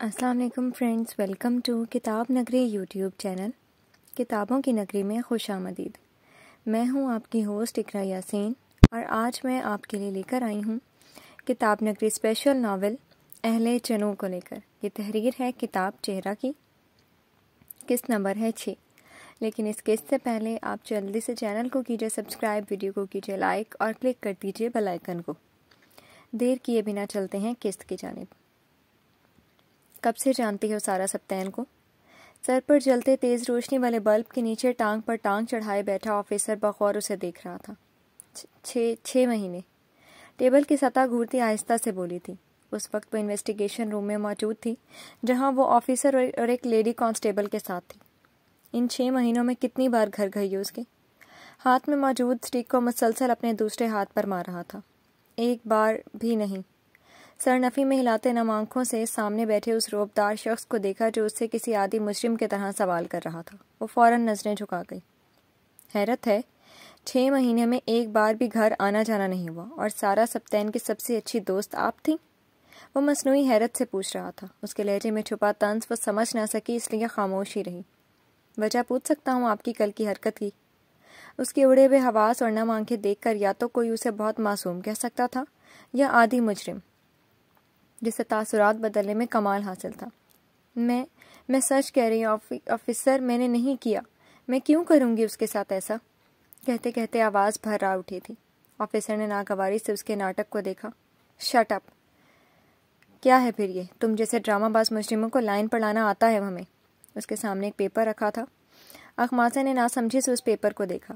السلام علیکم friends, welcome to کتاب نگری یوٹیوب چینل کتابوں کی نگری میں خوش آمدید۔ میں ہوں آپ کی ہوسٹ اقرا یاسین اور آج میں آپ کے لیے لے کر آئی ہوں کتاب نگری اسپیشل ناول اہل چنو کو لے کر۔ یہ تحریر ہے کتاب چہرہ کی، قسط نمبر ہے 6۔ لیکن اس قسط سے پہلے آپ جلدی سے چینل کو کیجیے سبسکرائب، ویڈیو کو کیجیے لائک اور کلک کر دیجیے بیل آئیکن کو۔ دیر کیے بنا چلتے ہیں قسط کی جانب۔ کب سے جانتی ہو سارا سپتین کو؟ سر پر جلتے تیز روشنی والے بلب کے نیچے ٹانگ پر ٹانگ چڑھائے بیٹھا آفیسر بغور اسے دیکھ رہا تھا۔ 6 مہینے۔ ٹیبل کی سطح گھورتی آہستہ سے بولی تھی۔ اس وقت وہ انویسٹیگیشن روم میں موجود تھی جہاں وہ آفیسر اور ایک لیڈی کانسٹیبل کے ساتھ تھی۔ ان 6 مہینوں میں کتنی بار گھر گئی اس کے؟ ہاتھ میں موجود سٹک کو مسلسل اپنے دوسرے ہاتھ پر مار رہا تھا۔ ایک بار بھی نہیں۔ سر نفی میں ہلاتے نم آنکھوں سے سامنے بیٹھے اس روبدار شخص کو دیکھا جو اس سے کسی عادی مجرم کے طرح سوال کر رہا تھا۔ وہ فوراً نظریں جھکا گئی۔ حیرت ہے، 6 مہینے میں ایک بار بھی گھر آنا جانا نہیں ہوا، اور سارا سپتین کی سب سے اچھی دوست آپ تھیں؟ وہ مصنوعی حیرت سے پوچھ رہا تھا۔ اس کے لہجے میں چھپا طنز وہ سمجھ نہ سکی، اس لیے خاموش ہی رہی۔ وجہ پوچھ سکتا ہوں آپ کی کل کی حرکت کی؟ اس کے اڑے ہوئے حواس اور نم آنکھیں دیکھ کر یا تو کوئی اسے بہت معصوم کہہ سکتا تھا یا عادی مجرم جسے تاثرات بدلنے میں کمال حاصل تھا۔ میں سچ کہہ رہی ہوں آفیسر، میں نے نہیں کیا۔ میں کیوں کروں گی اس کے ساتھ ایسا؟ کہتے کہتے آواز بھرا اٹھی تھی۔ آفیسر نے ناگواری سے اس کے ناٹک کو دیکھا۔ Shut up! کیا ہے پھر یہ؟ تم جیسے ڈرامہ باز مجرموں کو لائن پر لانا آتا ہے ہمیں؟ اس کے سامنے ایک پیپر رکھا تھا۔ اخماسہ نے ناسمجھی سے اس پیپر کو دیکھا۔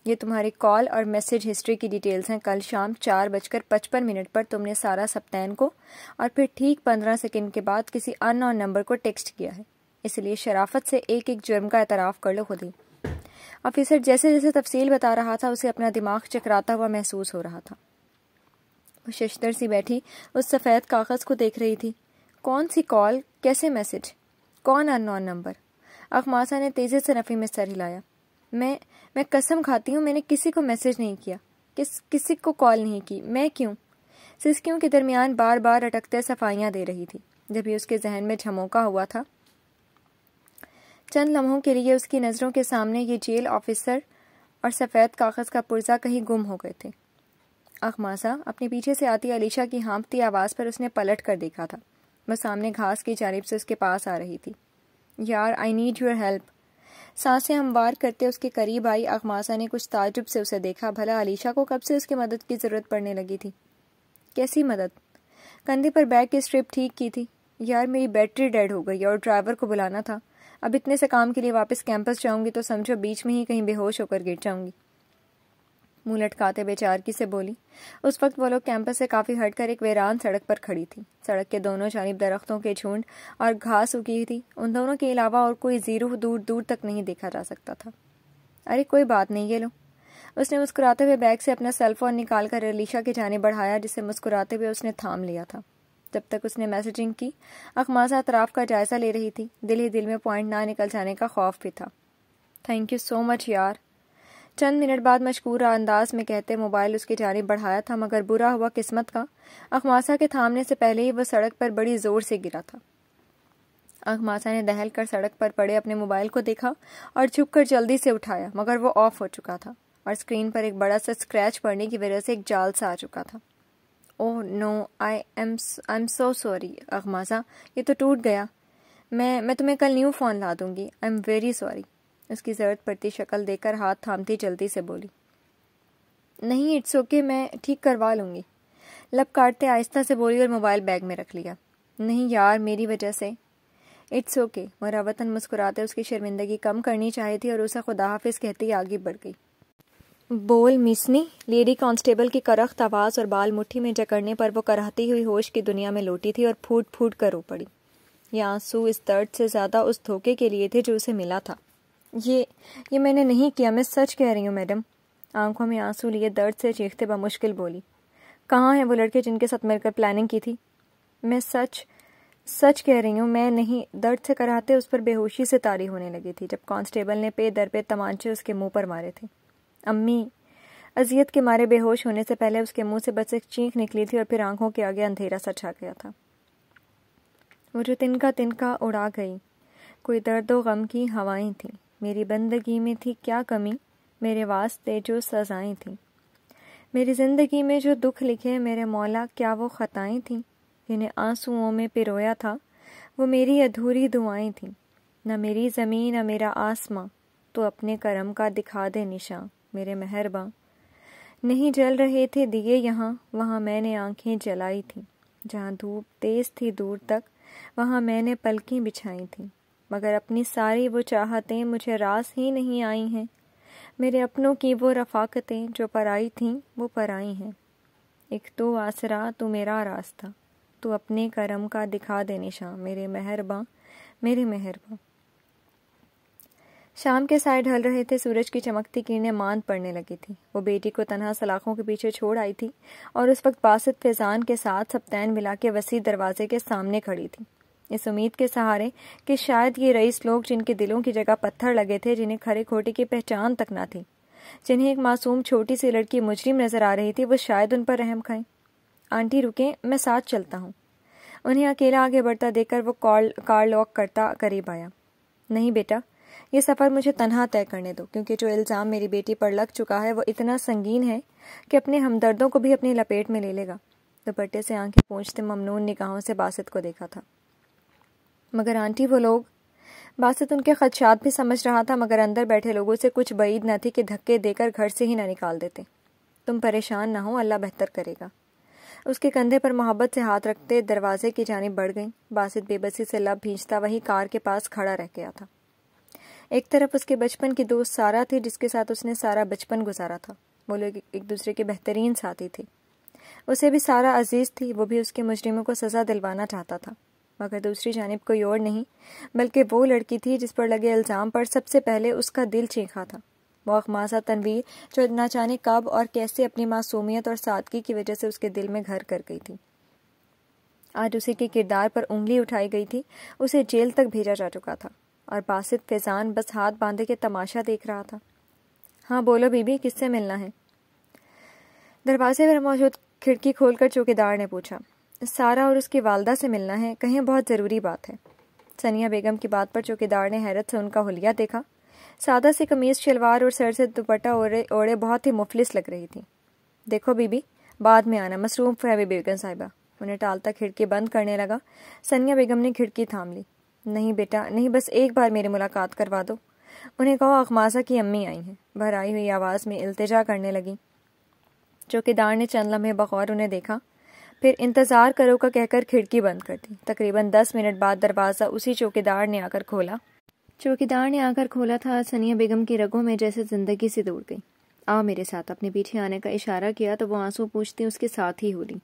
یہ تمہاری کال اور میسج ہسٹری کی ڈیٹیلز ہیں۔ کل شام 4:55 پر تم نے سارا سپتین کو اور پھر ٹھیک 15 سیکنڈ کے بعد کسی ان نون نمبر کو ٹیکسٹ کیا ہے۔ اس لیے شرافت سے ایک جرم کا اعتراف کر لو خود ہی۔ آفیسر جیسے جیسے تفصیل بتا رہا تھا اسے اپنا دماغ چکراتا ہوا محسوس ہو رہا تھا۔ وہ ششدر سی بیٹھی اس سفید کاغذ کو دیکھ رہی تھی۔ کون سی کال؟ کیسے میسج؟ کون ان نون نمبر؟ اخماسہ نے تیزی سے نفی میں سر ہلایا۔ میں قسم کھاتی ہوں میں نے کسی کو میسج نہیں کیا، کسی کو کال نہیں کی۔ میں کیوں؟ سسکیوں کے درمیان بار بار اٹکتے صفائیاں دے رہی تھی۔ جب ہی اس کے ذہن میں جھموکا ہوا تھا، چند لمحوں کے لیے اس کی نظروں کے سامنے یہ جیل آفیسر اور سفید کاغذ کا پرزہ کہیں گم ہو گئے تھے۔ اخماسہ اپنے پیچھے سے آتی علیشا کی ہانپتی آواز پر اس نے پلٹ کر دیکھا تھا۔ وہ سامنے گھاس کی جانب سے اس کے پاس آ رہی تھی۔ یار آئی نیڈ یور ہیلپ۔ سانسیں ہموار کرتے اس کے قریب آئی۔ اخماسہ نے کچھ تعجب سے اسے دیکھا۔ بھلا علیشا کو کب سے اس کی مدد کی ضرورت پڑنے لگی تھی؟ کیسی مدد؟ کندھے پر بیگ کی اسٹرپ ٹھیک کی تھی۔ یار میری بیٹری ڈیڈ ہو گئی اور ڈرائیور کو بلانا تھا۔ اب اتنے سے کام کے لیے واپس کیمپس جاؤں گی تو سمجھو بیچ میں ہی کہیں بے ہوش ہو کر گر جاؤں گی، منہ لٹکاتے بے چارگی سے بولی۔ اس وقت وہ لوگ کیمپس سے کافی ہٹ کر ایک ویران سڑک پر کھڑی تھی۔ سڑک کے دونوں جانب درختوں کے جھنڈ اور گھاس اگی تھی۔ ان دونوں کے علاوہ اور کوئی زیرو دور دور تک نہیں دیکھا جا سکتا تھا۔ ارے کوئی بات نہیں، یہ لو۔ اس نے مسکراتے ہوئے بیگ سے اپنا سیل فون نکال کر علیشا کی جانب بڑھایا، جسے مسکراتے ہوئے اس نے تھام لیا تھا۔ جب تک اس نے میسجنگ کی، اخماسہ اطراف کا جائزہ لے رہی تھی۔ دل ہی دل میں پوائنٹ نہ نکل جانے کا خوف بھی تھا۔ تھینک یو سو مچ یار، چند منٹ بعد مشکور انداز میں کہتے موبائل اس کی جانب بڑھایا تھا، مگر برا ہوا قسمت کا اخماسہ کے تھامنے سے پہلے ہی وہ سڑک پر بڑی زور سے گرا تھا۔ اخماسہ نے دہل کر سڑک پر پڑے اپنے موبائل کو دیکھا اور جھک کر جلدی سے اٹھایا، مگر وہ آف ہو چکا تھا اور اسکرین پر ایک بڑا سا اسکریچ پڑنے کی وجہ سے ایک جال سا آ چکا تھا۔ اوہ نو، آئی ایم سو سوری اخماسہ، یہ تو ٹوٹ گیا۔ میں تمہیں کل نیو فون لا دوں گی۔ I am very sorry. اس کی ضرورت پڑتی شکل دیکھ کر ہاتھ تھامتی جلدی سے بولی۔ نہیں اٹس اوکے، میں ٹھیک کروا لوں گی۔ لب کاٹتے آہستہ سے بولی اور موبائل بیگ میں رکھ لیا۔ نہیں یار میری وجہ سے۔ It's okay. مروتاً مسکراتے اس کی شرمندگی کم کرنی چاہی تھی اور اسے خدا حافظ کہتی آگے بڑھ گئی۔ بول میسنی۔ لیڈی کانسٹیبل کی کرخت آواز اور بال مٹھی میں جکڑنے پر وہ کرہتی ہوئی ہوش کی دنیا میں لوٹی تھی اور پھوٹ پھوٹ کر رو پڑی۔ یہ آنسو اس درد سے زیادہ اس دھوکے کے لیے تھے جو اسے ملا تھا۔ یہ میں نے نہیں کیا، میں سچ کہہ رہی ہوں میڈم۔ آنکھوں میں آنسو لیے درد سے چیختے بمشکل بولی۔ کہاں ہیں وہ لڑکے جن کے ساتھ مل کر پلاننگ کی تھی؟ میں سچ کہہ رہی ہوں، میں نہیں۔ درد سے کراہتے اس پر بے ہوشی سے طاری ہونے لگی تھی جب کانسٹیبل نے پے در پے تمانچے اس کے منہ پر مارے تھے۔ امی! اذیت کے مارے بے ہوش ہونے سے پہلے اس کے منہ سے بس ایک چیخ نکلی تھی اور پھر آنکھوں کے آگے اندھیرا سا چھا گیا تھا۔ وہ جو تنکا تنکا اڑا گئی، کوئی درد و غم کی ہوائیں تھیں، میری بندگی میں تھی کیا کمی، میرے واسطے جو سزائیں تھیں، میری زندگی میں جو دکھ لکھے میرے مولا کیا وہ خطائیں تھیں، جنہیں آنسوؤں میں پرویا تھا وہ میری ادھوری دعائیں تھیں، نہ میری زمین نہ میرا آسماں، تو اپنے کرم کا دکھا دے نشاں میرے مہرباں، نہیں جل رہے تھے دیے یہاں، وہاں میں نے آنکھیں جلائی تھیں، جہاں دھوپ تیز تھی دور تک وہاں میں نے پلکیں بچھائی تھیں، مگر اپنی ساری وہ چاہتیں مجھے راس ہی نہیں آئی ہیں، میرے اپنوں کی وہ رفاقتیں جو پرائی تھیں وہ پرائی ہیں، ایک تو آسرا تو میرا راستہ، تو اپنے کرم کا دکھا دے نشاں میرے مہرباں میرے مہرباں۔ شام کے سائے ڈھل رہے تھے، سورج کی چمکتی کرنیں ماند پڑنے لگی تھی، وہ بیٹی کو تنہا سلاخوں کے پیچھے چھوڑ آئی تھی اور اس وقت باسط فیضان کے ساتھ سبتین ملا کے وسیع دروازے کے سامنے کھڑی تھی، اس امید کے سہارے کہ شاید یہ رئیس لوگ جن کے دلوں کی جگہ پتھر لگے تھے، جنہیں کھرے کھوٹے کی پہچان تک نہ تھی، جنہیں ایک معصوم چھوٹی سی لڑکی مجرم نظر آ رہی تھی، وہ شاید ان پر رحم کھائیں۔ آنٹی رکیں، میں ساتھ چلتا ہوں۔ انہیں اکیلا آگے بڑھتا دیکھ کر وہ کار لاک کرتا قریب آیا۔ نہیں بیٹا، یہ سفر مجھے تنہا طے کرنے دو، کیونکہ جو الزام میری بیٹی پر لگ چکا ہے وہ اتنا سنگین ہے کہ اپنے ہمدردوں کو بھی اپنی لپیٹ میں لے لے گا۔ دوپٹے سے آنکھیں پوچھتے ممنون نگاہوں سے باسط کو دیکھا تھا۔ مگر آنٹی وہ لوگ، باسط ان کے خدشات بھی سمجھ رہا تھا، مگر اندر بیٹھے لوگوں سے کچھ بعید نہ تھی کہ دھکے دے کر گھر سے ہی نہ نکال دیتے۔ تم پریشان نہ ہو، اللہ بہتر کرے گا۔ اس کے کندھے پر محبت سے ہاتھ رکھتے دروازے کی جانب بڑھ گئیں۔ باسط بے بسی سے لب بھینچتا وہی کار کے پاس کھڑا رہ گیا تھا۔ ایک طرف اس کے بچپن کی دوست سارا تھی، جس کے ساتھ اس نے سارا بچپن گزارا تھا، وہ لوگ ایک دوسرے کے بہترین ساتھی تھے۔ اسے بھی سارا عزیز تھی، وہ بھی اس کے مجرموں کو سزا دلوانا چاہتا تھا، مگر دوسری جانب کوئی اور نہیں بلکہ وہ لڑکی تھی جس پر لگے الزام پر سب سے پہلے اس کا دل چیخا تھا، وہ اخماسہ تنویر جو نہ جانے کب اور کیسے اپنی معصومیت اور سادگی کی وجہ سے اس کے دل میں گھر کر گئی تھی۔ آج اسی کے کردار پر انگلی اٹھائی گئی تھی، اسے جیل تک بھیجا جا چکا تھا، اور باسط فیضان بس ہاتھ باندھے کے تماشا دیکھ رہا تھا۔ ہاں بولو بی بی، کس سے ملنا ہے؟ دروازے پر موجود کھڑکی کھول کر چوکیدار نے پوچھا۔ سارا اور اس کی والدہ سے ملنا ہے، کہیں بہت ضروری بات ہے۔ ثنیہ بیگم کی بات پر چوکیدار نے حیرت سے ان کا حلیہ دیکھا۔ سادہ سی قمیض شلوار اور سر سے دوپٹہ اوڑے بہت ہی مفلس لگ رہی تھی۔ دیکھو بی بی، بعد میں آنا، مصروف ہے بیگم صاحبہ۔ انہیں ٹالتا کھڑکی بند کرنے لگا۔ ثنیہ بیگم نے کھڑکی تھام لی۔ نہیں بیٹا نہیں، بس ایک بار میری ملاقات کروا دو۔ انہیں کہو اخماسہ کی امی آئی ہیں، بھرائی ہوئی آواز میں التجا کرنے لگی۔ چوکیدار نے چند لمحے بغور انہیں دیکھا، پھر انتظار کرو کا کہہ کر کھڑکی بند کر دی۔ تقریباً 10 منٹ بعد دروازہ اسی چوکیدار نے آ کر کھولا تھا۔ ثنیہ بیگم کی رگوں میں جیسے زندگی سے دوڑ گئی۔ آؤ میرے ساتھ، اپنے پیچھے آنے کا اشارہ کیا تو وہ آنسو پوچھتی اس کے ساتھ ہی ہو لی۔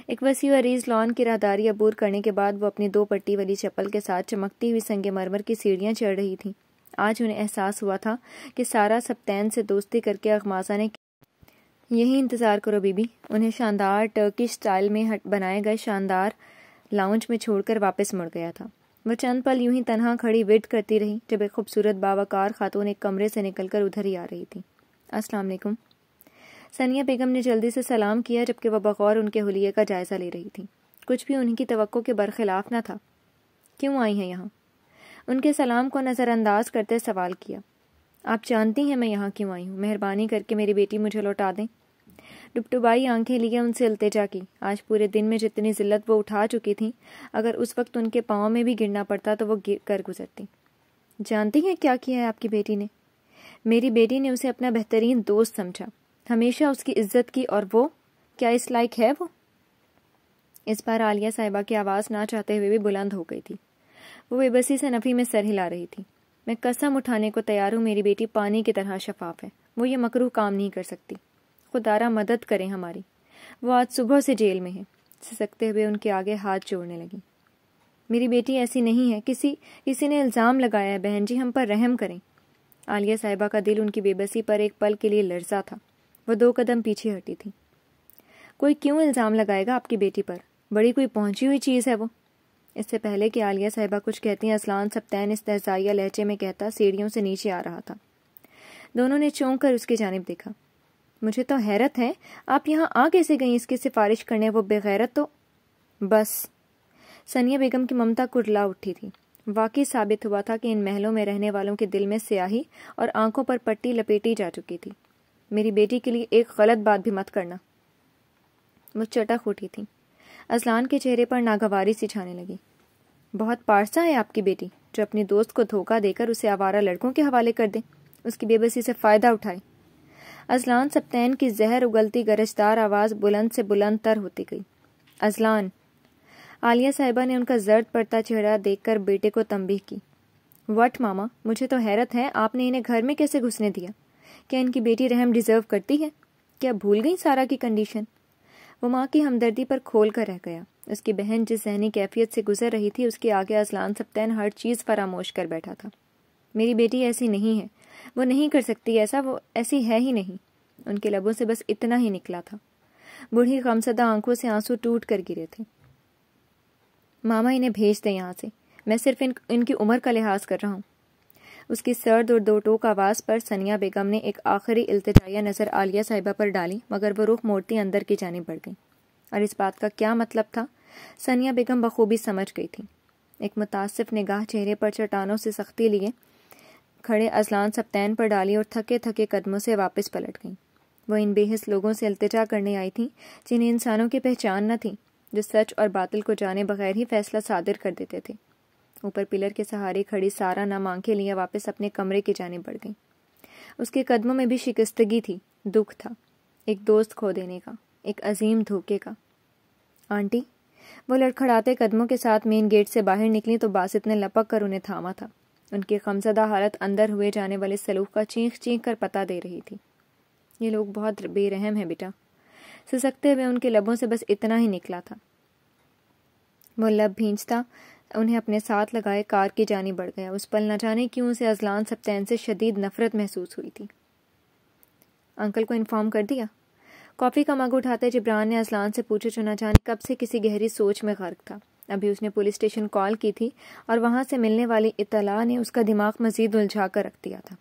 ایک وسیع و عریض لان کی راہداری عبور کرنے کے بعد وہ اپنی 2 پٹی والی چپل کے ساتھ چمکتی ہوئی سنگ مرمر کی سیڑھیاں چڑھ رہی تھیں۔ آج انہیں احساس ہوا تھا کہ سارا سبتین سے دوستی کر کے اخماسہ نے یہی انتظار کرو بی بی، انہیں شاندار ٹرکش سٹائل میں بنائے گئے شاندار لاؤنج میں چھوڑ کر واپس مڑ گیا تھا۔ وہ چند پل یوں ہی تنہا کھڑی ویٹ کرتی رہی، جب ایک خوبصورت باوقار خاتون ایک کمرے سے نکل کر ادھر ہی آ رہی تھی۔ السلام علیکم۔ ثنیہ بیگم نے جلدی سے سلام کیا، جبکہ وہ بغور ان کے حلیے کا جائزہ لے رہی تھی۔ کچھ بھی ان کی توقع کے برخلاف نہ تھا۔ کیوں آئی ہیں یہاں؟ ان کے سلام کو نظر انداز کرتے سوال کیا۔ آپ جانتی ہیں میں یہاں کیوں آئی ہوں؟ مہربانی کر کے میری بیٹی مجھے لوٹا دیں۔ ڈبڈبائی آنکھیں لیے ان سے التجا کی۔ آج پورے دن میں جتنی ذلت وہ اٹھا چکی تھیں، اگر اس وقت ان کے پاؤں میں بھی گرنا پڑتا تو وہ کر گزرتی۔ جانتی ہیں کیا کیا ہے آپ کی بیٹی نے؟ میری بیٹی نے اسے اپنا بہترین دوست سمجھا، ہمیشہ اس کی عزت کی، اور وہ کیا اس لائق ہے وہ؟ اس بار عالیہ صاحبہ کی آواز نہ چاہتے ہوئے بھی بلند ہو گئی تھی۔ وہ بے بسی سے نفی میں سر ہلا رہی تھی۔ میں قسم اٹھانے کو تیار ہوں میری بیٹی پانی کی طرح شفاف ہے، وہ یہ مکروہ کام نہیں کر سکتی۔ خدارا مدد کریں ہماری، وہ آج صبح سے جیل میں ہے۔ سسکتے ہوئے ان کے آگے ہاتھ جوڑنے لگی۔ میری بیٹی ایسی نہیں ہے، کسی نے الزام لگایا ہے بہن جی، ہم پر رحم کریں۔ عالیہ صاحبہ کا دل ان کی بے بسی پر ایک پل کے لیے لرزا تھا۔ وہ 2 قدم پیچھے ہٹی تھی۔ کوئی کیوں الزام لگائے گا آپ کی بیٹی پر؟ بڑی کوئی پہنچی ہوئی چیز ہے وہ۔ اس سے پہلے کہ عالیہ صاحبہ کچھ کہتی، اسلان سبتین استہزائیہ لہجے میں کہتا سیڑھیوں سے نیچے آ رہا تھا۔ دونوں نے چونک کر اس کی جانب دیکھا۔ مجھے تو حیرت ہے، آپ یہاں آ کیسے گئیں اس کی سفارش کرنے؟ وہ بے غیرت تو… بس۔ ثانیہ بیگم کی ممتا کرلا اٹھی تھی۔ واقعی ثابت ہوا تھا کہ ان محلوں میں رہنے والوں کے دل میں سیاہی اور آنکھوں پر پٹی لپیٹی جا چکی تھی۔ میری بیٹی کے لیے ایک غلط بات بھی مت کرنا۔ وہ چٹک اٹھی تھی۔ اذلان کے چہرے پر ناگواری سی چھانے لگی۔ بہت پارسا ہے آپ کی بیٹی، جو اپنی دوست کو دھوکہ دے کر اسے آوارہ لڑکوں کے حوالے کر دے، اس کی بے بسی سے فائدہ اٹھائے۔ اذلان سبتین کی زہر اگلتی گرجدار آواز بلند سے بلند تر ہوتی گئی۔ اذلان! عالیہ صاحبہ نے ان کا زرد پڑتا چہرہ دیکھ کر بیٹے کو تنبیہ کی۔ وٹ ماما، مجھے تو حیرت ہے آپ نے انہیں گھر میں کیسے گھسنے دیا؟ کیا ان کی بیٹی رحم ڈیزرو کرتی ہے؟ کیا بھول گئی سارا کی کنڈیشن؟ وہ ماں کی ہمدردی پر کھول کر رہ گیا۔ اس کی بہن جس ذہنی کیفیت سے گزر رہی تھی، اس کے آگے اذلان سبتین ہر چیز فراموش کر بیٹھا تھا۔ میری بیٹی ایسی نہیں ہے، وہ نہیں کر سکتی ایسا، وہ ایسی ہے ہی نہیں۔ ان کے لبوں سے بس اتنا ہی نکلا تھا۔ بوڑھی غمزدہ آنکھوں سے آنسو ٹوٹ کر گرے تھے۔ ماما انہیں بھیج دیں یہاں سے، میں صرف ان کی عمر کا لحاظ کر رہا ہوں۔ اس کی سرد اور دو ٹوک آواز پر ثانیہ بیگم نے ایک آخری التجائیہ نظر عالیہ صاحبہ پر ڈالی، مگر وہ رخ موڑتی اندر کی جانب بڑھ گئی۔ اور اس بات کا کیا مطلب تھا، ثانیہ بیگم بخوبی سمجھ گئی تھی۔ ایک متاسف نگاہ چہرے پر چٹانوں سے سختی لیے کھڑے اذلان سبتین پر ڈالی اور تھکے تھکے قدموں سے واپس پلٹ گئیں۔ وہ ان بے حس لوگوں سے التجا کرنے آئی تھیں جنہیں انسانوں کی پہچان نہ تھی، جو سچ اور باطل کو جانے بغیر ہی فیصلہ صادر کر دیتے تھے۔ اوپر پلر کے سہارے کھڑی سارا نہ مانگے لیے واپس اپنے کمرے کی جانب بڑھ گئی۔ اس کے قدموں میں بھی شکستگی تھی، دکھ تھا، ایک دوست کھو دینے کا، ایک عظیم دھوکے کا۔ آنٹی! وہ لڑکھڑاتے قدموں کے ساتھ مین گیٹ سے باہر نکلی تو باسط نے لپک کر انہیں تھاما تھا۔ ان کی غمزدہ حالت اندر ہوئے جانے والے سلوک کا چینخ چینخ کر پتہ دے رہی تھی۔ یہ لوگ بہت بے رحم ہیں بیٹا۔ سسکتے ہوئے ان کے لبوں سے بس اتنا ہی نکلا تھا۔ وہ لب بھینچتا انہیں اپنے ساتھ لگائے کار کی جانب بڑھ گیا۔ اس پل نہ جانے کیوں اسے اذلان سبتین سے شدید نفرت محسوس ہوئی تھی۔ انکل کو انفارم کر دیا؟ کافی کا مگ اٹھاتے جبران نے اذلان سے پوچھا، جو نہ جانے کب سے کسی گہری سوچ میں غرق تھا۔ ابھی اس نے پولیس اسٹیشن کال کی تھی اور وہاں سے ملنے والی اطلاع نے اس کا دماغ مزید الجھا کر رکھ دیا تھا۔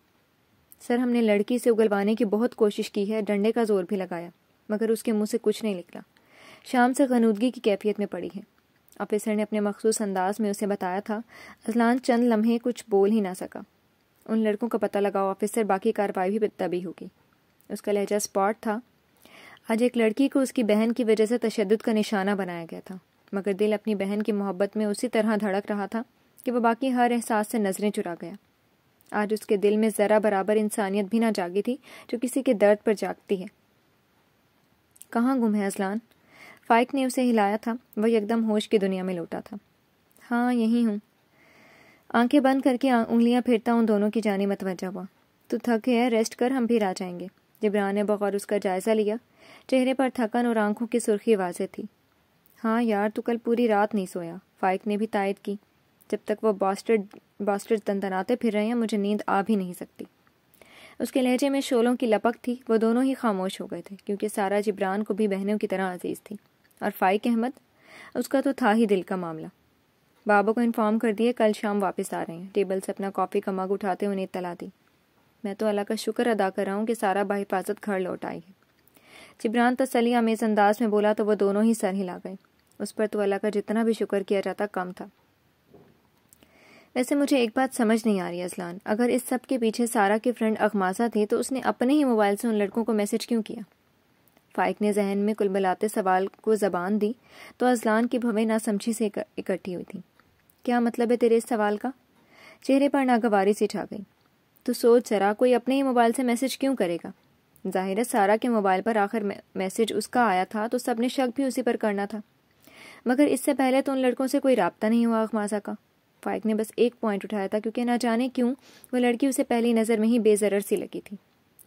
سر، ہم نے لڑکی سے اگلوانے کی بہت کوشش کی ہے، ڈنڈے کا زور بھی لگایا، مگر اس کے منہ سے کچھ نہیں نکلا۔ شام سے غنودگی کی کیفیت میں پڑی ہے۔ آفیسر نے اپنے مخصوص انداز میں اسے بتایا تھا۔ اذلان چند لمحے کچھ بول ہی نہ سکا۔ ان لڑکوں کا پتہ لگاؤ آفیسر، باقی کارروائی بھی تبھی ہوگی۔ اس کا لہجہ اسپاٹ تھا۔ آج ایک لڑکی کو اس کی بہن کی وجہ سے تشدد کا نشانہ بنایا گیا تھا، مگر دل اپنی بہن کی محبت میں اسی طرح دھڑک رہا تھا کہ وہ باقی ہر احساس سے نظریں چرا گیا۔ آج اس کے دل میں ذرا برابر انسانیت بھی نہ جاگی تھی جو کسی کے درد پر جاگتی ہے۔ کہاں گم ہے اذلان؟ فائق نے اسے ہلایا تھا۔ وہ یکدم ہوش کی دنیا میں لوٹا تھا۔ ہاں، یہی ہوں۔ آنکھیں بند کر کے انگلیاں پھیرتا ان دونوں کی جانب متوجہ ہوا۔ تو تھک ہے، ریسٹ کر، ہم پھر آ جائیں گے۔ جبران نے بغور اس کا جائزہ لیا۔ چہرے پر تھکن اور آنکھوں کی سرخی واضح تھی۔ ہاں یار، تو کل پوری رات نہیں سویا، فائق نے بھی تائید کی۔ جب تک وہ باسٹرڈ تنتناتے پھر رہے ہیں، مجھے نیند آ بھی نہیں سکتی۔ اس کے لہجے میں شعلوں کی لپک تھی۔ وہ دونوں ہی خاموش ہو گئے تھے، کیونکہ سارا جبران کو بھی بہنوں کی طرح عزیز تھی، اور فائق احمد، اس کا تو تھا ہی دل کا معاملہ۔ بابا کو انفارم کر دیے کل شام واپس آ رہے ہیں۔ ٹیبل سے اپنا کافی کا مگ اٹھاتے انہیں اطلاع دی۔ میں تو اللہ کا شکر ادا کر رہا ہوں کہ سارا بحفاظت گھر لوٹ آئی ہے۔ جبران تسلی آمیز انداز میں بولا تو وہ دونوں ہی سر ہلا گئے۔ اس پر تو اللہ کا جتنا بھی شکر کیا جاتا کم تھا۔ ویسے مجھے ایک بات سمجھ نہیں آ رہی اذلان، اگر اس سب کے پیچھے سارا کی فرینڈ اغمازہ تھی تو اس نے اپنے ہی موبائل سے ان لڑکوں کو میسج کیوں کیا؟ فائق نے ذہن میں کلبلاتے سوال کو زبان دی تو اذلان کی بھویں نہ سمجھی سے اکٹھی ہوئی تھیں۔ کیا مطلب ہے تیرے اس سوال کا؟ چہرے پر ناگواری سی چھا گئی۔ تو سوچ ذرا، کوئی اپنے ہی موبائل سے میسج کیوں کرے گا؟ ظاہر ہے سارا کے موبائل پر آخر میسج اس کا آیا تھا تو سب نے شک بھی اسی پر کرنا تھا، مگر اس سے پہلے تو ان لڑکوں سے کوئی رابطہ نہیں ہوا اغمازہ کا۔ فائق نے بس ایک پوائنٹ اٹھایا تھا، کیونکہ نہ جانے کیوں وہ لڑکی اسے پہلی نظر میں ہی بے ضرر سی لگی تھی۔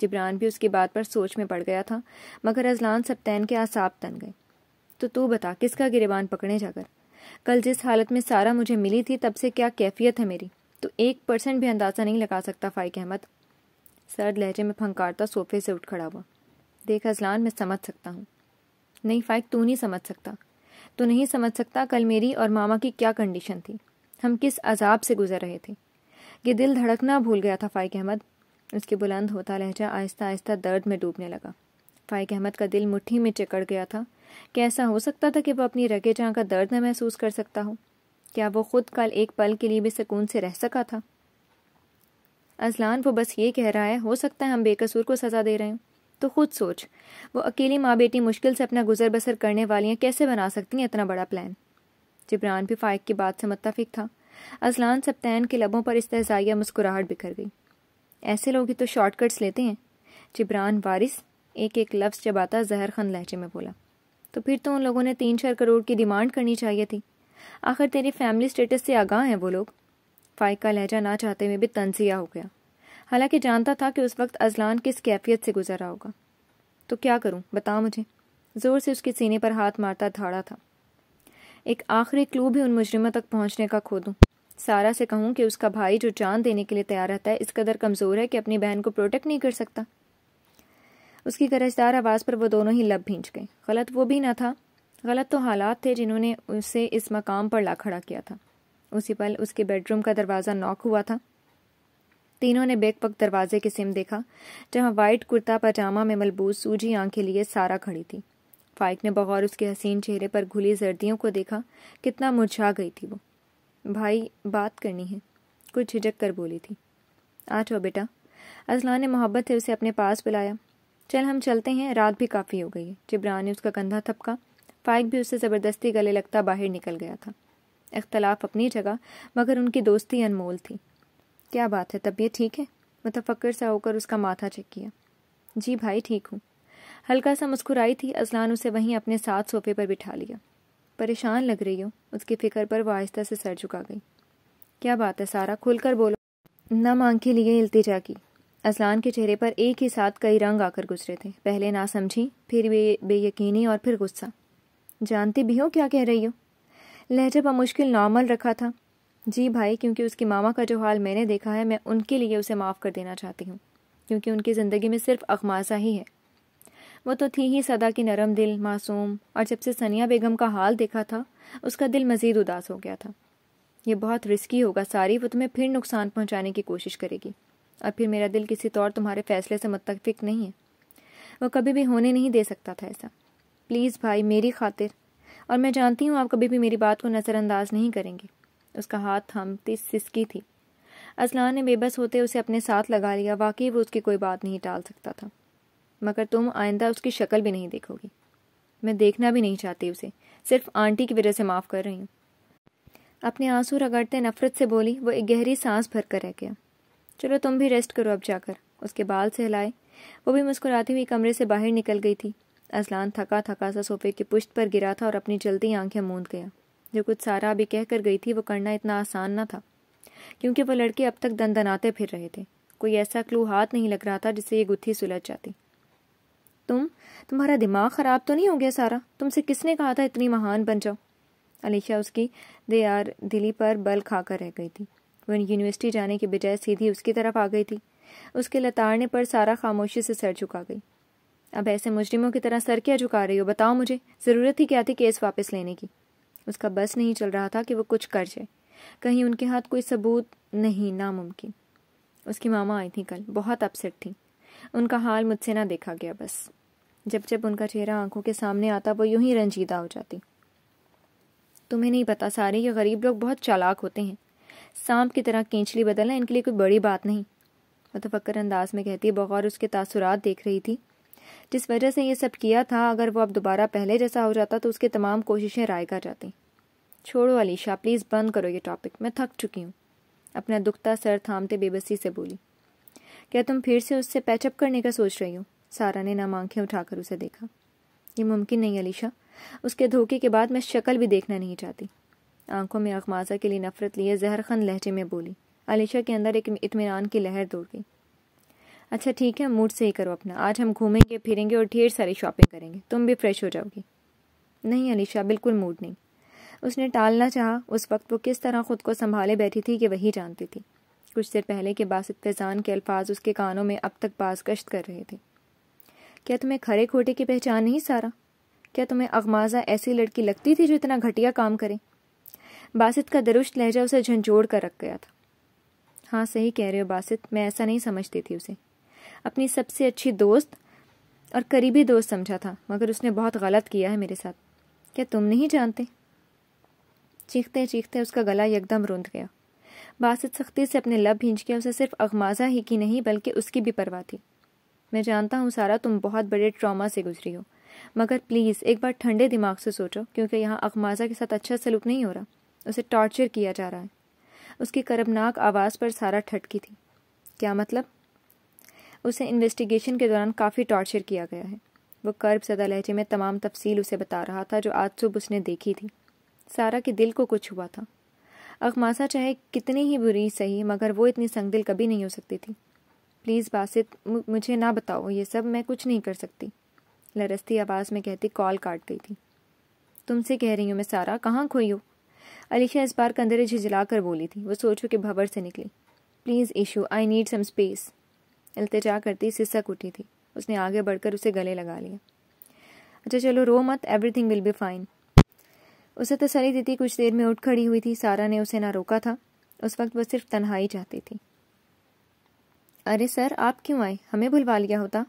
جبران بھی اس کی بات پر سوچ میں پڑ گیا تھا، مگر اذلان سبتین کے اعصاب تن گئے۔ تو بتا، کس کا گریبان پکڑے جا کر؟ کل جس حالت میں سارا مجھے ملی تھی تب سے کیا کیفیت ہے میری، تو 1% بھی اندازہ نہیں لگا سکتا فائق احمد۔ سرد لہجے میں پھنکارتا صوفے سے اٹھ کھڑا ہوا۔ دیکھ اذلان، میں سمجھ سکتا ہوں۔ نہیں فائق، تو نہیں سمجھ سکتا۔ تو نہیں سمجھ سکتا کل میری اور ماما کی کیا کنڈیشن تھی، ہم کس عذاب سے گزر رہے تھے۔ یہ دل دھڑکنا بھول گیا تھا فائق احمد۔ اس کے بلند ہوتا لہجہ آہستہ آہستہ درد میں ڈوبنے لگا۔ فائق احمد کا دل مٹھی میں چکڑ گیا تھا۔ کیا ایسا ہو سکتا تھا کہ وہ اپنی رگے جاں کا درد نہ محسوس کر سکتا ہو؟ کیا وہ خود کل ایک پل کے لیے بھی سکون سے رہ سکا تھا؟ اذلان، وہ بس یہ کہہ رہا ہے ہو سکتا ہے ہم بے قصور کو سزا دے رہے ہوں، تو خود سوچ، وہ اکیلی ماں بیٹی مشکل سے اپنا گزر بسر کرنے والیاں کیسے بنا سکتی ہیں اتنا بڑا پلان؟ جبران بھی فائق کی بات سے متفق تھا۔ اذلان سبتین کے لبوں پر استہزائیہ مسکراہٹ بکھر گئی۔ ایسے لوگ ہی تو شارٹ کٹس لیتے ہیں۔ جبران وارث ایک ایک لفظ چباتا زہر خند لہجے میں بولا۔ تو پھر تو ان لوگوں نے 3-4 کروڑ کی ڈیمانڈ کرنی چاہیے تھی۔ آخر تیری فیملی سٹیٹس سے آگاہ ہیں وہ لوگ۔ فائق کا لہجہ نہ چاہتے ہوئے بھی تنزیہ ہو گیا، حالانکہ جانتا تھا کہ اس وقت اذلان کس کیفیت سے گزر رہا ہوگا۔ تو کیا کروں، بتا مجھے؟ زور سے اس کے سینے پر ہاتھ مارتا دھاڑا تھا۔ ایک آخری کلو بھی ان مجرموں تک پہنچنے کا کھو دوں۔ سارا سے کہوں کہ اس کا بھائی جو جان دینے کے لیے تیار رہتا ہے اس قدر کمزور ہے کہ اپنی بہن کو پروٹیکٹ نہیں کر سکتا۔ اس کی گرجدار آواز پر وہ دونوں ہی لب بھینچ گئے۔ غلط وہ بھی نہ تھا، غلط تو حالات تھے جنہوں نے اسے اس مقام پر لا کھڑا کیا تھا۔ اسی پل اس کے بیڈ روم کا دروازہ ناک ہوا تھا۔ تینوں نے بیک وقت دروازے کی سم دیکھا، جہاں وائٹ کرتا پاجامہ میں ملبوس سوجی آنکھیں لیے سارا کھڑی تھی۔ فائق نے بغور اس کے حسین چہرے پر گھلی زردیوں کو دیکھا، کتنا مرجھا گئی تھی وہ۔ بھائی، بات کرنی ہے، کچھ جھجک کر بولی تھی۔ آ جاؤ بیٹا۔ اذلان نے محبت سے اسے اپنے پاس بلایا۔ چل ہم چلتے ہیں، رات بھی کافی ہو گئی ہے۔ جبران نے اس کا کندھا تھپکا۔ فائق بھی اس سے زبردستی گلے لگتا باہر نکل گیا تھا۔ اختلاف اپنی جگہ، مگر ان کی دوستی انمول تھی۔ کیا بات ہے، طبیعت ٹھیک ہے؟ متفکر سا ہو کر اس کا ماتھا چیک کیا۔ جی بھائی ٹھیک ہوں۔ ہلکا سا مسکرائی تھی۔ اذلان اسے وہیں اپنے ساتھ صوفے پر بٹھا لیا۔ پریشان لگ رہی ہو؟ اس کی فکر پر وہ آہستہ سے سر جھکا گئی۔ کیا بات ہے سارا، کھل کر بولو۔ نم آنکھیں لیے التجا کی۔ اذلان کے چہرے پر ایک ہی ساتھ کئی رنگ آ کر گزرے تھے، پہلے نہ سمجھی، پھر بے یقینی اور پھر غصہ۔ جانتی بھی ہو کیا کہہ رہی ہو؟ لہجہ بمشکل نارمل رکھا تھا۔ جی بھائی، کیونکہ اس کی ماما کا جو حال میں نے دیکھا ہے، میں ان کے لیے اسے معاف کر دینا چاہتی ہوں، کیونکہ ان کی زندگی میں صرف اغمازہ ہی ہے۔ وہ تو تھی ہی صدا کی نرم دل، معصوم، اور جب سے ثانیہ بیگم کا حال دیکھا تھا اس کا دل مزید اداس ہو گیا تھا۔ یہ بہت رسکی ہوگا ساری، وہ تمہیں پھر نقصان پہنچانے کی کوشش کرے گی، اور پھر میرا دل کسی طور تمہارے فیصلے سے متفق نہیں ہے۔ وہ کبھی بھی ہونے نہیں دے سکتا تھا ایسا۔ پلیز بھائی، میری خاطر، اور میں جانتی ہوں آپ کبھی بھی میری بات کو نظر انداز نہیں کریں گے۔ اس کا ہاتھ تھامتی سسکی تھی۔ اذلان نے بے بس ہوتے اسے اپنے ساتھ لگا لیا۔ واقعی وہ اس کی کوئی بات نہیں ٹال سکتا تھا، مگر تم آئندہ اس کی شکل بھی نہیں دیکھو گی۔ میں دیکھنا بھی نہیں چاہتی اسے، صرف آنٹی کی وجہ سے معاف کر رہی ہوں۔ اپنے آنسو رگڑتے نفرت سے بولی۔ وہ ایک گہری سانس بھر کر رہ گیا۔ چلو تم بھی ریسٹ کرو اب جا کر۔ اس کے بال سے ہلائے۔ وہ بھی مسکراتی ہوئی کمرے سے باہر نکل گئی تھی۔ اذلان تھکا تھکا سا صوفے کی پشت پر گرا تھا اور اپنی جلتی آنکھیں موند گیا۔ جو کچھ سارا ابھی کہہ کر گئی تھی وہ کرنا اتنا آسان نہ تھا، کیونکہ وہ لڑکے اب تک دندناتے پھر رہے تھے۔ کوئی ایسا کلو ہاتھ نہیں لگ رہا تھا جس سے یہ گتھی سلجھ جاتی۔ تمہارا دماغ خراب تو نہیں ہو گیا سارا؟ تم سے کس نے کہا تھا اتنی مہان بن جاؤ؟ علیشہ اس کی دلی پر بل کھا کر رہ گئی تھی۔ وہ یونیورسٹی جانے کے بجائے سیدھی اس کی طرف آ گئی تھی۔ اس کے لتاڑنے پر سارا خاموشی سے سر جھکا گئی۔ اب ایسے مجرموں کی طرح سر کیا جھکا رہی ہو؟ بتاؤ مجھے، ضرورت ہی کیا تھی کیس واپس لینے کی؟ اس کا بس نہیں چل رہا تھا کہ وہ کچھ کر جائے، کہیں ان کے ہاتھ کوئی ثبوت نہیں، ناممکن۔ اس کی ماما آئی تھیں کل، بہت اپسیٹ تھیں۔ ان کا حال مجھ سے نہ دیکھا گیا، بس جب ان کا چہرہ آنکھوں کے سامنے آتا وہ یوں ہی رنجیدہ ہو جاتی۔ تمہیں نہیں پتا سارے، یہ غریب لوگ بہت چالاک ہوتے ہیں، سانپ کی طرح کینچلی بدلنا ان کے لیے کوئی بڑی بات نہیں۔ متفکر انداز میں کہتی، بغور اس کے تاثرات دیکھ رہی تھی۔ جس وجہ سے یہ سب کیا تھا، اگر وہ اب دوبارہ پہلے جیسا ہو جاتا تو اس کی تمام کوششیں رائے گا جاتی۔ چھوڑو علیشہ، پلیز بند کرو یہ ٹاپک، میں تھک چکی ہوں۔ اپنا دکھتا سر تھامتے بے بسی سے بولی۔ کیا تم پھر سے اس سے پیچ اپ کرنے کا سوچ رہی ہو؟ سارا نے نم آنکھیں اٹھا کر اسے دیکھا۔ یہ ممکن نہیں علیشہ، اس کے دھوکے کے بعد میں شکل بھی دیکھنا نہیں چاہتی۔ آنکھوں میں اغمازہ کے لیے نفرت لیے زہر خند لہجے میں بولی۔ علیشہ کے اندر ایک اطمینان کی لہر دوڑ گئی۔ اچھا ٹھیک ہے، موڈ صحیح کرو اپنا، آج ہم گھومیں گے پھریں گے اور ڈھیر ساری شاپنگ کریں گے، تم بھی فریش ہو جاؤ گی۔ نہیں علیشہ، بالکل موڈ نہیں۔ اس نے ٹالنا چاہا۔ اس وقت وہ کس طرح خود کو سنبھالے بیٹھی تھی کہ وہی جانتی تھی۔ کچھ دیر پہلے کے باسط فیضان کے الفاظ اس کے کانوں میں اب تک باز گشت کر رہے تھے۔ کیا تمہیں کھرے کھوٹے کی پہچان نہیں سارا؟ کیا تمہیں اغمازہ ایسی لڑکی لگتی تھی جو اتنا گھٹیا کام کرے؟ باسط کا درشت لہجہ اسے جھنجھوڑ کر رکھ گیا تھا۔ ہاں صحیح کہہ رہے ہو باسط، میں ایسا نہیں سمجھتی تھی اسے۔ اپنی سب سے اچھی دوست اور قریبی دوست سمجھا تھا، مگر اس نے بہت غلط کیا ہے میرے ساتھ۔ کیا تم نہیں جانتے؟ چیختے چیختے اس کا گلا یکدم روند گیا۔ باسط سختی سے اپنے لب بھینچ کے اسے صرف اغمازہ ہی کی نہیں بلکہ اس کی بھی پرواہ تھی۔ میں جانتا ہوں سارا، تم بہت بڑے ٹراما سے گزری ہو، مگر پلیز ایک بار ٹھنڈے دماغ سے سوچو، کیونکہ یہاں اغمازہ کے ساتھ اچھا سلوک نہیں ہو رہا، اسے ٹارچر کیا جا رہا ہے۔ اس کی کربناک آواز پر سارا ٹھٹکی تھی۔ کیا مطلب؟ اسے انویسٹیگیشن کے دوران کافی ٹارچر کیا گیا ہے۔ وہ کرب زدہ لہجے میں تمام تفصیل اسے بتا رہا تھا جو آج صبح اس نے دیکھی تھی۔ سارا کے دل کو کچھ ہوا تھا۔ اغماسا چاہے کتنی ہی بری سہی، مگر وہ اتنی سنگ دل کبھی نہیں ہو سکتی تھی۔ پلیز باسط، مجھے نہ بتاؤ یہ سب، میں کچھ نہیں کر سکتی، لرزتی آواز میں کہتی کال کاٹ گئی تھی۔ تم سے کہہ رہی ہوں میں سارا، کہاں کھوئی ہو؟ علیشا اس بار کندرے جھجلا کر بولی تھی۔ وہ سوچو کہ بھور سے نکلی۔ Please issue, I need some space, التجا کرتی سسک اٹھی تھی۔ اس نے آگے بڑھ کر اسے گلے لگا لیا۔ اچھا چلو رو مت، everything will be fine, اسے تسلی دیتی کچھ دیر میں اٹھ کھڑی ہوئی تھی۔ سارا نے اسے نہ روکا تھا، اس وقت وہ صرف تنہائی چاہتی تھی۔ ارے سر، آپ کیوں آئے؟ ہمیں بلوا لیا ہوتا۔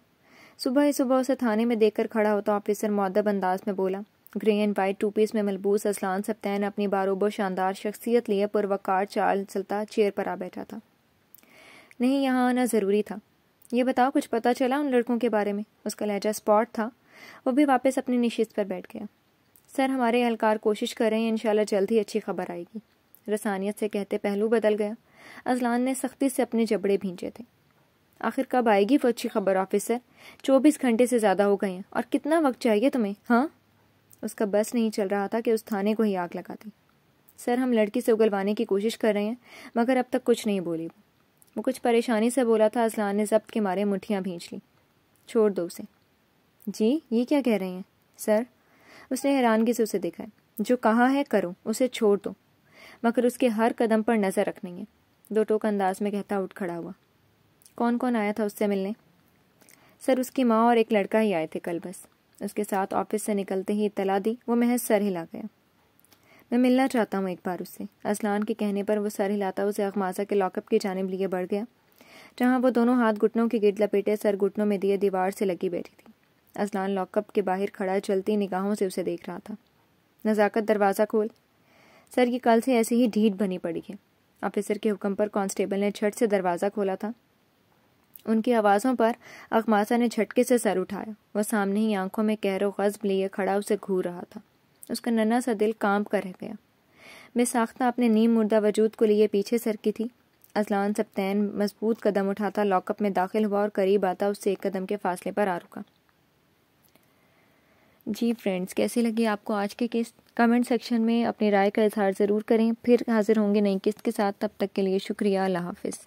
صبح ہی صبح اسے تھانے میں دیکھ کر کھڑا ہوتا آفیسر مؤدب انداز میں بولا۔ گرے اینڈ وائٹ ٹو پیس میں ملبوس اسلان سبتین اپنی باروبو شاندار شخصیت لیے پروقار چال چلتا چیئر پر آ بیٹھا تھا۔ نہیں، یہاں آنا ضروری تھا۔ یہ بتاؤ کچھ پتہ چلا ان لڑکوں کے بارے میں؟ اس کا لہجہ اسپاٹ تھا۔ وہ بھی واپس اپنی نشست پر بیٹھ گیا۔ سر، ہمارے اہلکار کوشش کر رہے ہیں، انشاءاللہ جلد ہی اچھی خبر آئے گی، رسانیت سے کہتے پہلو بدل گیا۔ اذلان نے سختی سے اپنے جبڑے بھینچے تھے۔ آخر کب آئے گی وہ اچھی خبر آفیسر؟ 24 گھنٹے سے زیادہ ہو گئے ہیں، اور کتنا وقت چاہیے تمہیں؟ ہاں؟ اس کا بس نہیں چل رہا تھا کہ اس تھانے کو ہی آگ لگاتی۔ سر، ہم لڑکی سے اگلوانے کی کوشش کر رہے ہیں، مگر اب تک کچھ نہیں بولی۔ وہ کچھ پریشانی سے بولا تھا۔ اذلان نے ضبط کے مارے مٹھیاں بھینچ لیں۔ چھوڑ دو اسے۔ جی، یہ کیا کہہ رہے ہیں سر؟ اس نے حیرانگی سے اسے دیکھا ہے۔ جو کہا ہے کرو، اسے چھوڑ دو، مگر اس کے ہر قدم پر نظر رکھنی ہے، دو ٹوک انداز میں کہتا اٹھ کھڑا ہوا۔ کون کون آیا تھا اس سے ملنے؟ سر، اس کی ماں اور ایک لڑکا ہی آئے تھے کل بس۔ اس کے ساتھ آفس سے نکلتے ہی اطلاع دی۔ وہ محض سر ہلا گیا۔ میں ملنا چاہتا ہوں ایک بار اس سے۔ اذلان کے کہنے پر وہ سر ہلاتا اسے اغماسا کے لاک اپ کی جانب لیے بڑھ گیا، جہاں وہ دونوں ہاتھ گھٹنوں کے گرد لپیٹے سر گھٹنوں میں دیے دیوار سے لگی بیٹھی تھی۔ اذلان لاک اپ کے باہر کھڑا چلتی نگاہوں سے اسے دیکھ رہا تھا۔ نزاکت، دروازہ کھول۔ سر، یہ کل سے ایسی ہی ڈھیٹ بنی پڑی ہے۔ آفیسر کے حکم پر کانسٹیبل نے جھٹ سے دروازہ کھولا تھا۔ ان کی آوازوں پر اغماسا نے جھٹکے سے سر اٹھایا۔ وہ سامنے ہی آنکھوں میں قہر و غضب لیے کھڑا اسے گھور رہا تھا۔ اس کا ننھا سا دل کانپ کر رہ گیا۔ بے ساختہ اپنے نیم مردہ وجود کو لیے پیچھے سرکی تھی۔ اذلان سبتین مضبوط قدم اٹھاتا لاک اپ میں داخل ہوا اور قریب آتا اس سے ایک قدم کے فاصلے پر آ رکا۔ جی فرینڈز، کیسی لگی آپ کو آج کی قسط؟ کمنٹ سیکشن میں اپنی رائے کا اظہار ضرور کریں۔ پھر حاضر ہوں گے نئی قسط کے ساتھ، تب تک کے لیے شکریہ، اللہ حافظ۔